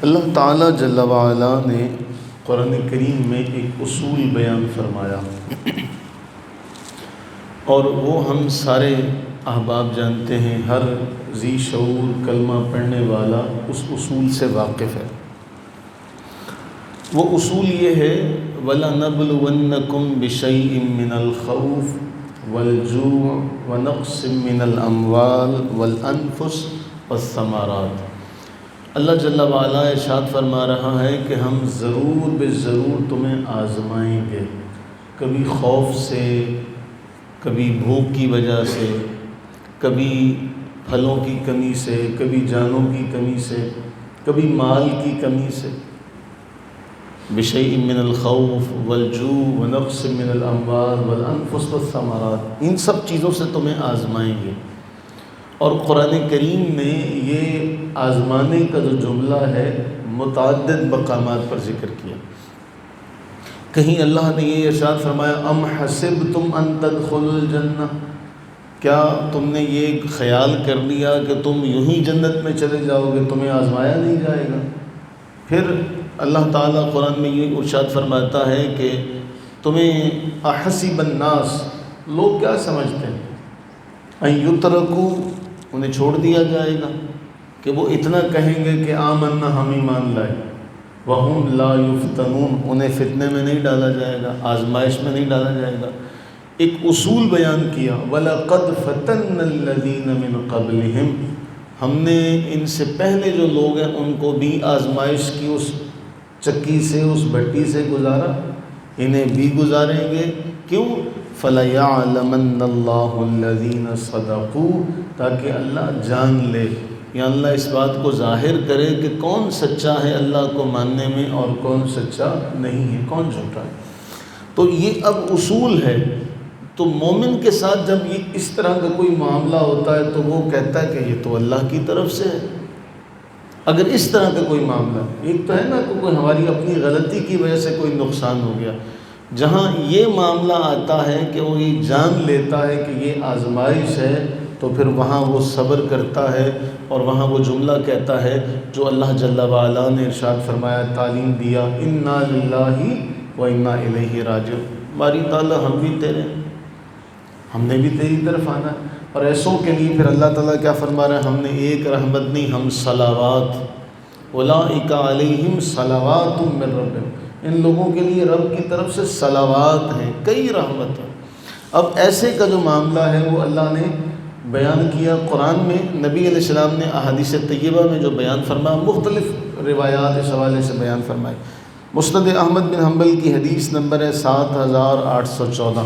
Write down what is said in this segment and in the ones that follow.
اللہ تعالیٰ جل وعلا نے قرآن کریم میں ایک اصول بیان فرمایا، اور وہ ہم سارے احباب جانتے ہیں، ہر ذی شعور کلمہ پڑھنے والا اس اصول سے واقف ہے۔ وہ اصول یہ ہے وَلَنَبْلُوَنَّكُمْ بِشَيْءٍ مِّنَ الْخَوْفِ وَالْجُوعِ وَنَقْصٍ مِّنَ الْأَمْوَالِ وَالْأَنفُسِ وَالثَّمَرَاتِ۔ اللہ جل وعلا ارشاد فرما رہا ہے کہ ہم ضرور بے ضرور تمہیں آزمائیں گے، کبھی خوف سے، کبھی بھوک کی وجہ سے، کبھی پھلوں کی کمی سے، کبھی جانوں کی کمی سے، کبھی مال کی کمی سے۔ بِشَيْءٍ مِّنَ الْخَوْفِ وَالْجُوعِ وَنَقْصٍ مِّنَ الْأَمْوَالِ وَالْأَنفُسِ وَالثَّمَرَاتِ، ان سب چیزوں سے تمہیں آزمائیں گے۔ اور قرآن کریم میں یہ آزمانے کا جو جملہ ہے متعدد مقامات پر ذکر کیا۔ کہیں اللہ نے یہ ارشاد فرمایا ام حسبتم ان تدخلوا الجنہ، کیا تم نے یہ خیال کر لیا کہ تم یوں ہی جنت میں چلے جاؤ گے، تمہیں آزمایا نہیں جائے گا؟ پھر اللہ تعالیٰ قرآن میں یہ ارشاد فرماتا ہے کہ تمہیں احسب الناس، لوگ کیا سمجھتے ہیں، ان یترکوا، انہیں چھوڑ دیا جائے گا کہ وہ اتنا کہیں گے کہ آمنا، ہم ایمان لائے، وہم لا یفتنون، انہیں فتنے میں نہیں ڈالا جائے گا، آزمائش میں نہیں ڈالا جائے گا۔ ایک اصول بیان کیا وَلَقَدْ فَتَنَّ الَّذِينَ مِن قَبْلِهِمْ، ہم نے ان سے پہلے جو لوگ ہیں ان کو بھی آزمائش کی اس چکی سے، اس بھٹی سے گزارا، انہیں بھی گزاریں گے۔ کیوں؟ فَلَيَعْلَمَنَّ اللَّهُ الَّذِينَ صَدَقُوا، تاکہ اللہ جان لے یا اللہ اس بات کو ظاہر کرے کہ کون سچا ہے اللہ کو ماننے میں اور کون سچا نہیں ہے، کون جھوٹا ہے۔ تو یہ اب اصول ہے۔ تو مومن کے ساتھ جب یہ اس طرح کا کوئی معاملہ ہوتا ہے تو وہ کہتا ہے کہ یہ تو اللہ کی طرف سے ہے۔ اگر اس طرح کا کوئی معاملہ، ایک تو ہے نا کہ کوئی ہماری اپنی غلطی کی وجہ سے کوئی نقصان ہو گیا، جہاں یہ معاملہ آتا ہے کہ وہ یہ جان لیتا ہے کہ یہ آزمائش ہے، تو پھر وہاں وہ صبر کرتا ہے اور وہاں وہ جملہ کہتا ہے جو اللہ جل وعلا نے ارشاد فرمایا، تعلیم دیا، انا للہ و انا الیہ راجعون، ہماری تعالیٰ ہم بھی تیرے ہیں، ہم نے بھی تیری طرف آنا ہے۔ اور ایسوں کے لیے پھر اللہ تعالیٰ کیا فرما رہا ہے، ہم نے ایک رحمت نہیں، ہم صلوات، اولئک علیہم صلوات من ربہم، ان لوگوں کے لیے رب کی طرف سے صلوات ہیں، کئی رحمتیں۔ اب ایسے کا جو معاملہ ہے وہ اللہ نے بیان کیا قرآن میں، نبی علیہ السلام نے احادیث طیبہ میں جو بیان فرمایا، مختلف روایات اس حوالے سے بیان فرمائی۔ مسند احمد بن حنبل کی حدیث نمبر ہے 7814۔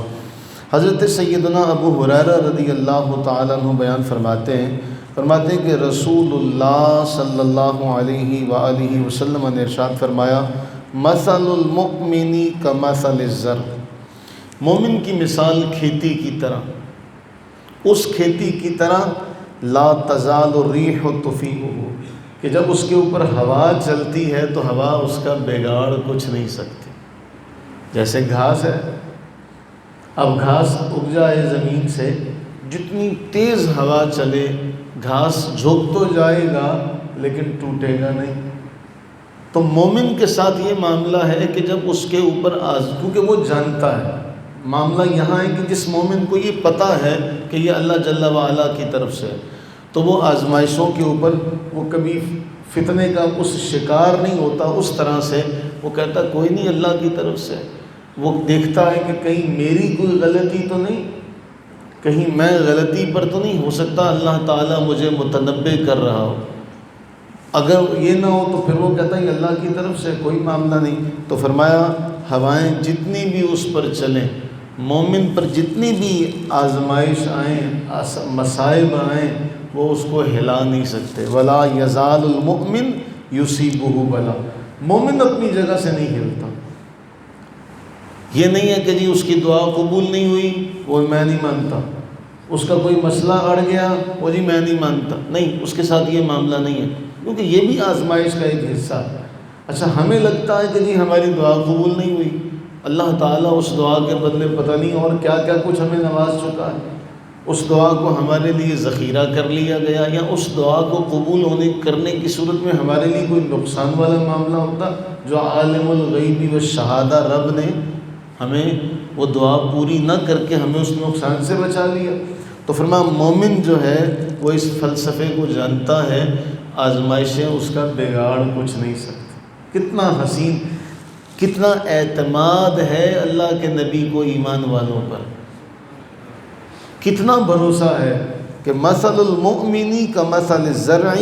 حضرت سیدنا ابو ہریرہ رضی اللہ تعالیٰ عنہ بیان فرماتے ہیں کہ رسول اللہ صلی اللہ علیہ وآلہ وسلم نے ارشاد فرمایا، مثل المؤمن کمثل الزرع، مومن کی مثال کھیتی کی طرح، اس کھیتی کی طرح لا تزال الریح تفیئہ، کہ جب اس کے اوپر ہوا چلتی ہے تو ہوا اس کا بگاڑ کچھ نہیں سکتی۔ جیسے گھاس ہے، اب گھاس اگ جائے زمین سے، جتنی تیز ہوا چلے گھاس جھک تو جائے گا لیکن ٹوٹے گا نہیں۔ تو مومن کے ساتھ یہ معاملہ ہے کہ جب اس کے اوپر کیونکہ وہ جانتا ہے، معاملہ یہاں ہے کہ جس مومن کو یہ پتہ ہے کہ یہ اللہ جل وعلا کی طرف سے ہے، تو وہ آزمائشوں کے اوپر وہ کبھی فتنے کا اس شکار نہیں ہوتا، اس طرح سے وہ کہتا کوئی نہیں اللہ کی طرف سے۔ وہ دیکھتا ہے کہ کہیں میری کوئی غلطی تو نہیں، کہیں میں غلطی پر تو نہیں، ہو سکتا اللہ تعالیٰ مجھے متنبع کر رہا ہو، اگر یہ نہ ہو تو پھر وہ کہتا ہے اللہ کی طرف سے، کوئی معاملہ نہیں۔ تو فرمایا ہوائیں جتنی بھی اس پر چلیں، مومن پر جتنی بھی آزمائش آئیں، مصائب آئیں، وہ اس کو ہلا نہیں سکتے۔ ولا یزال المؤمن یصیبہ بلا، مومن اپنی جگہ سے نہیں ہلتا۔ یہ نہیں ہے کہ جی اس کی دعا قبول نہیں ہوئی، وہ میں نہیں مانتا، اس کا کوئی مسئلہ اڑ گیا، وہ جی میں نہیں مانتا، نہیں، اس کے ساتھ یہ معاملہ نہیں ہے، کیونکہ یہ بھی آزمائش کا ایک حصہ ہے۔ اچھا ہمیں لگتا ہے کہ جی ہماری دعا قبول نہیں ہوئی، اللہ تعالیٰ اس دعا کے بدلے پتہ نہیں اور کیا کیا کچھ ہمیں نواز چکا ہے، اس دعا کو ہمارے لیے ذخیرہ کر لیا گیا، یا اس دعا کو قبول کرنے کی صورت میں ہمارے لیے کوئی نقصان والا معاملہ ہوتا جو عالم الغیب والشہادہ رب نے ہمیں وہ دعا پوری نہ کر کے ہمیں اس نقصان سے بچا لیا۔ تو فرمایا مومن جو ہے وہ اس فلسفے کو جانتا ہے، آزمائشیں اس کا بگاڑ کچھ نہیں سکتی۔ کتنا حسین، کتنا اعتماد ہے اللہ کے نبی کو ایمان والوں پر، کتنا بھروسہ ہے کہ مثل المؤمن کمثل الزرع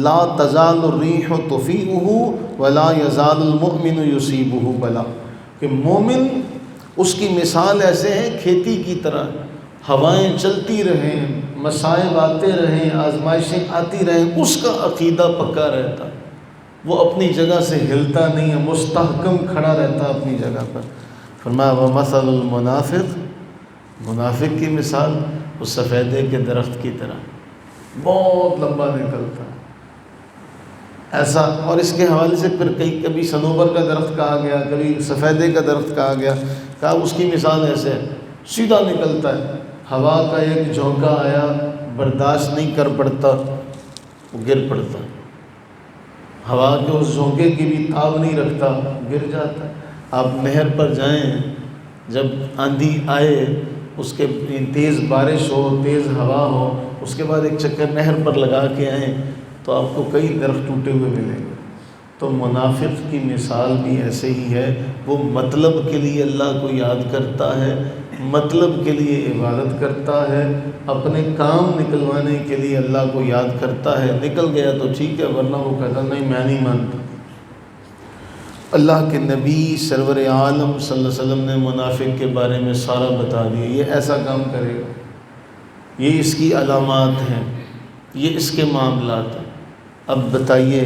لا تزال الريح تفيئه ولا يزال المؤمن يصيبه بلاء، کہ مومن اس کی مثال ایسے ہے کھیتی کی طرح، ہوائیں چلتی رہیں، مصائب آتے رہیں، آزمائشیں آتی رہیں، اس کا عقیدہ پکا رہتا، وہ اپنی جگہ سے ہلتا نہیں ہے، مستحکم کھڑا رہتا اپنی جگہ پر۔ فرمایا وَمَثَلُ الْمُنَافِقِ، منافق کی مثال اس سفیدے کے درخت کی طرح، بہت لمبا نکلتا ہے ایسا، اور اس کے حوالے سے پھر کبھی صنوبر کا درخت کہا گیا، کبھی سفیدے کا درخت کہا گیا، کہا اس کی مثال ایسے ہے، سیدھا نکلتا ہے، ہوا کا ایک جھونکا آیا برداشت نہیں کر پڑتا، وہ گر پڑتا ہے، ہوا کے اس جھونکے کی بھی تاب نہیں رکھتا، گر جاتا ہے۔ آپ نہر پر جائیں، جب آندھی آئے، اس کے تیز بارش ہو، تیز ہوا ہو، اس کے بعد ایک چکر نہر پر لگا کے آئیں تو آپ کو کئی درخت ٹوٹے ہوئے ملیں گے۔ تو منافق کی مثال بھی ایسے ہی ہے، وہ مطلب کے لیے اللہ کو یاد کرتا ہے، مطلب کے لیے عبادت کرتا ہے، اپنے کام نکلوانے کے لیے اللہ کو یاد کرتا ہے، نکل گیا تو ٹھیک ہے، ورنہ وہ کہتا نہیں میں نہیں مانتا۔ اللہ کے نبی سرور عالم صلی اللہ علیہ وسلم نے منافق کے بارے میں سارا بتا دیا، یہ ایسا کام کرے گا، یہ اس کی علامات ہیں، یہ اس کے معاملات ہیں۔ اب بتائیے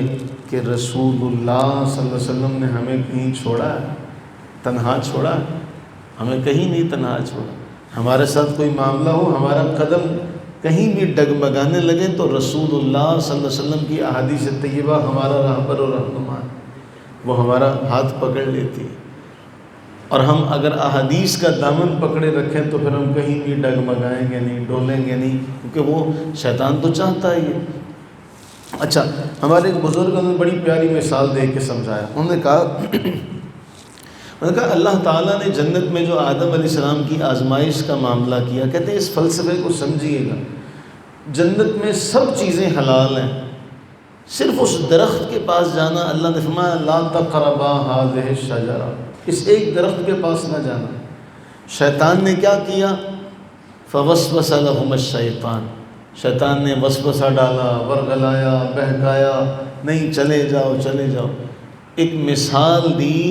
کہ رسول اللہ صلی اللہ علیہ وسلم نے ہمیں کہیں چھوڑا ہے، تنہا چھوڑا ہے؟ ہمیں کہیں نہیں تنہا چھوڑا۔ ہمارے ساتھ کوئی معاملہ ہو، ہمارا قدم کہیں بھی ڈگمگانے لگے تو رسول اللہ صلی اللہ علیہ وسلم کی احادیث طیبہ ہمارا راہبر و رہنما ہے، وہ ہمارا ہاتھ پکڑ لیتی ہے، اور ہم اگر احادیث کا دامن پکڑے رکھیں تو پھر ہم کہیں بھی ڈگمگائیں گے نہیں، ڈولیں گے نہیں، کیونکہ وہ شیطان تو چاہتا ہے یہ۔ اچھا، ہمارے ایک بزرگوں نے بڑی پیاری مثال دے کے سمجھایا، انہوں نے کہا اللہ تعالیٰ نے جنت میں جو آدم علیہ السلام کی آزمائش کا معاملہ کیا، کہتے ہیں اس فلسفے کو سمجھیے گا، جنت میں سب چیزیں حلال ہیں، صرف اس درخت کے پاس جانا، اللہ نے فرمایا لا تقربا هذه الشجرہ، اس ایک درخت کے پاس نہ جانا۔ شیطان نے کیا کیا؟ فوسوس لهم الشیطان، شیطان نے وسوسہ ڈالا، ورغلایا، بہکایا، نہیں چلے جاؤ چلے جاؤ۔ ایک مثال دی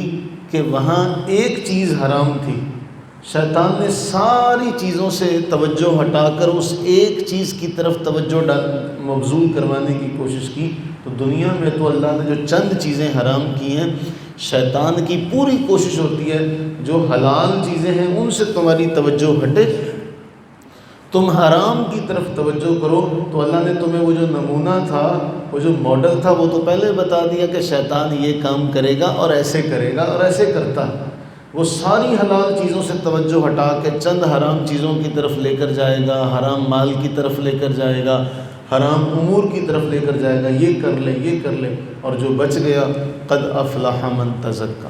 کہ وہاں ایک چیز حرام تھی، شیطان نے ساری چیزوں سے توجہ ہٹا کر اس ایک چیز کی طرف توجہ مبذول کروانے کی کوشش کی۔ تو دنیا میں تو اللہ نے جو چند چیزیں حرام کی ہیں، شیطان کی پوری کوشش ہوتی ہے جو حلال چیزیں ہیں ان سے تمہاری توجہ ہٹے، تم حرام کی طرف توجہ کرو۔ تو اللہ نے تمہیں وہ جو نمونہ تھا، وہ جو ماڈل تھا، وہ تو پہلے بتا دیا کہ شیطان یہ کام کرے گا اور ایسے کرے گا اور ایسے کرتا ہے۔ وہ ساری حلال چیزوں سے توجہ ہٹا کے چند حرام چیزوں کی طرف لے کر جائے گا، حرام مال کی طرف لے کر جائے گا، حرام امور کی طرف لے کر جائے گا، یہ کر لے یہ کر لے، اور جو بچ گیا قد افلح من تزکا۔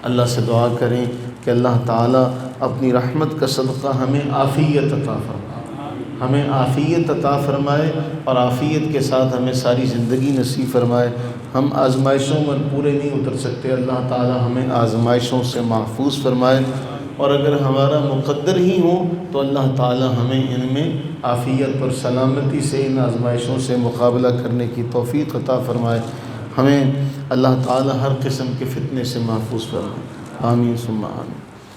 اللہ سے دعا کریں کہ اللہ تعالیٰ اپنی رحمت کا صدقہ ہمیں عافیت عطا فرمائے، ہمیں عافیت عطا فرمائے، اور عافیت کے ساتھ ہمیں ساری زندگی نصیب فرمائے۔ ہم آزمائشوں میں پورے نہیں اتر سکتے، اللہ تعالیٰ ہمیں آزمائشوں سے محفوظ فرمائے، اور اگر ہمارا مقدر ہی ہو تو اللہ تعالیٰ ہمیں ان میں عافیت اور سلامتی سے ان آزمائشوں سے مقابلہ کرنے کی توفیق عطا فرمائے۔ ہمیں اللہ تعالیٰ ہر قسم کے فتنے سے محفوظ فرمائے، آمین ثم آمین۔